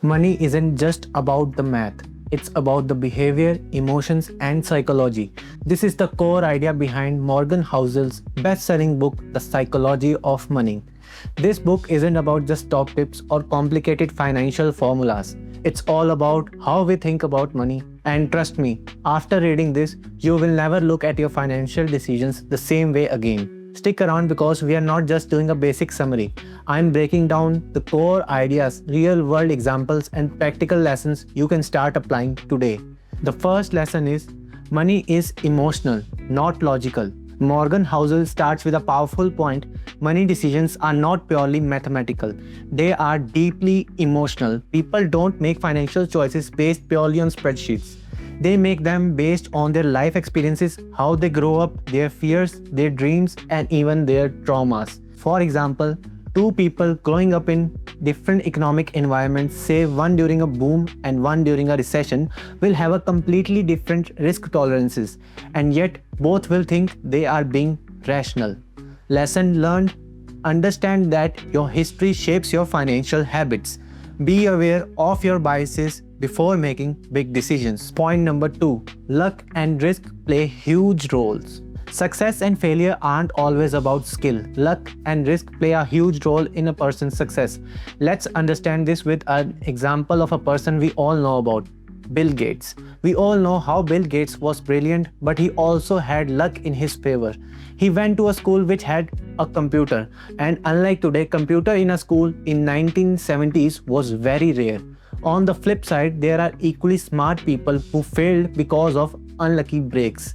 Money isn't just about the math, it's about the behavior, emotions, and psychology. This is the core idea behind Morgan Housel's best selling book, The Psychology of Money. This book isn't about just top tips or complicated financial formulas. It's all about how we think about money. And trust me, after reading this, you will never look at your financial decisions the same way again. Stick around because we are not just doing a basic summary. I'm breaking down the core ideas, real world examples, and practical lessons you can start applying today. The first lesson is money is emotional, not logical. Morgan Housel starts with a powerful point: money decisions are not purely mathematical, they are deeply emotional. People don't make financial choices based purely on spreadsheets. They make them based on their life experiences, how they grow up, their fears, their dreams, and even their traumas. For example, two people growing up in different economic environments, say one during a boom and one during a recession, will have a completely different risk tolerances, and yet both will think they are being rational. Lesson learned: understand that your history shapes your financial habits. Be aware of your biases before making big decisions. Point number 2. Luck and risk play huge roles. Success and failure aren't always about skill. Luck and risk play a huge role in a person's success. Let's understand this with an example of a person we all know about: Bill Gates. We all know how Bill Gates was brilliant, but he also had luck in his favor. He went to a school which had a computer, and unlike today, computer in a school in 1970s was very rare. On the flip side, there are equally smart people who failed because of unlucky breaks.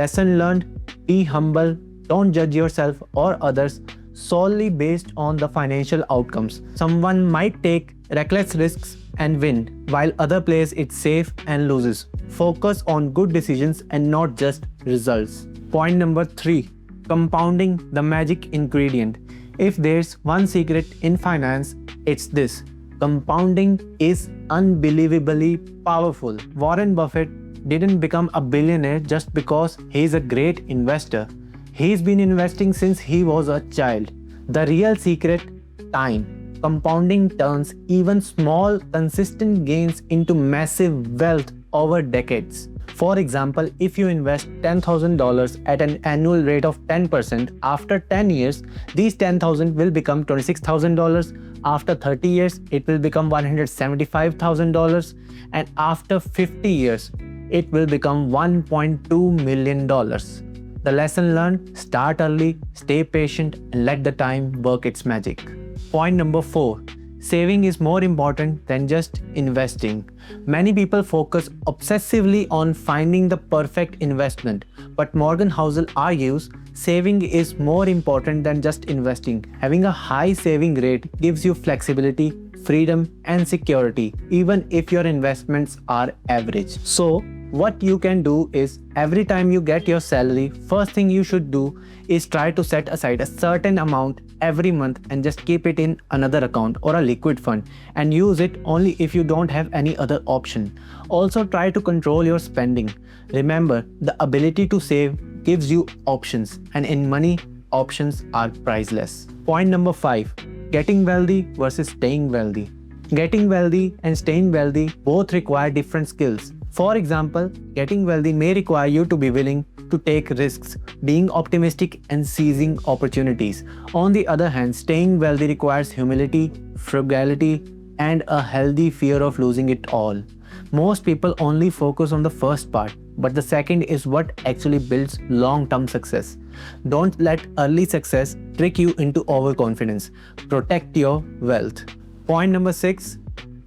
Lesson learned: be humble, don't judge yourself or others solely based on the financial outcomes. Someone might take reckless risks and win, while other plays it safe and loses. Focus on good decisions and not just results. Point number 3. Compounding, the magic ingredient. If there's one secret in finance, it's this: compounding is unbelievably powerful. Warren Buffett didn't become a billionaire just because he's a great investor. He's been investing since he was a child. The real secret: time. Compounding turns even small, consistent gains into massive wealth over decades. For example, if you invest $10,000 at an annual rate of 10%, after 10 years, these $10,000 will become $26,000. After 30 years, it will become $175,000. And after 50 years, it will become $1.2 million. The lesson learned: start early, stay patient, and let the time work its magic. Point number 4. Saving is more important than just investing. Many people focus obsessively on finding the perfect investment, but Morgan Housel argues saving is more important than just investing. Having a high saving rate gives you flexibility, freedom, and security, even if your investments are average. So, what you can do is, every time you get your salary, first thing you should do is try to set aside a certain amount every month and just keep it in another account or a liquid fund, and use it only if you don't have any other option. Also, try to control your spending. Remember, the ability to save gives you options, and in money, options are priceless. Point number 5. Getting wealthy versus staying wealthy. Getting wealthy and staying wealthy both require different skills. For example, getting wealthy may require you to be willing to take risks, being optimistic, and seizing opportunities. On the other hand, staying wealthy requires humility, frugality, and a healthy fear of losing it all. Most people only focus on the first part, but the second is what actually builds long-term success. Don't let early success trick you into overconfidence. Protect your wealth. Point number 6.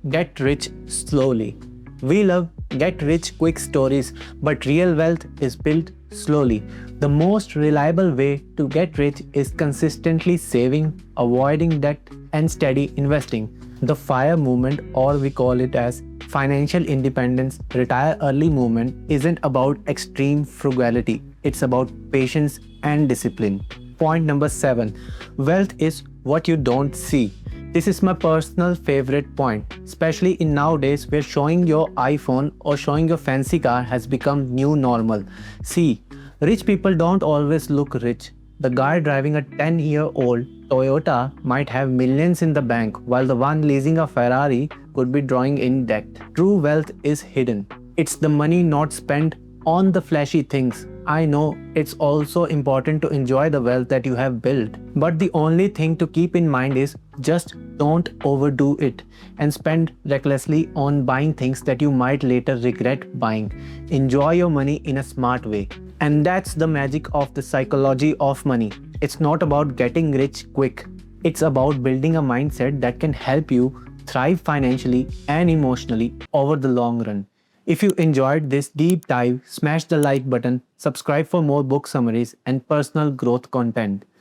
Get rich slowly. We love get rich quick stories, but real wealth is built slowly. The most reliable way to get rich is consistently saving, avoiding debt, and steady investing. The FIRE movement, or we call it as financial independence, retire early movement, isn't about extreme frugality. It's about patience and discipline. Point number 7. Wealth is what you don't see. This is my personal favorite point, especially in nowadays where showing your iPhone or showing your fancy car has become new normal. See, rich people don't always look rich. The guy driving a 10-year-old Toyota might have millions in the bank, while the one leasing a Ferrari could be drawing in debt. True wealth is hidden. It's the money not spent on the flashy things. I know it's also important to enjoy the wealth that you have built. But the only thing to keep in mind is just don't overdo it and spend recklessly on buying things that you might later regret buying. Enjoy your money in a smart way. And that's the magic of the psychology of money. It's not about getting rich quick. It's about building a mindset that can help you thrive financially and emotionally over the long run. If you enjoyed this deep dive, smash the like button, subscribe for more book summaries and personal growth content.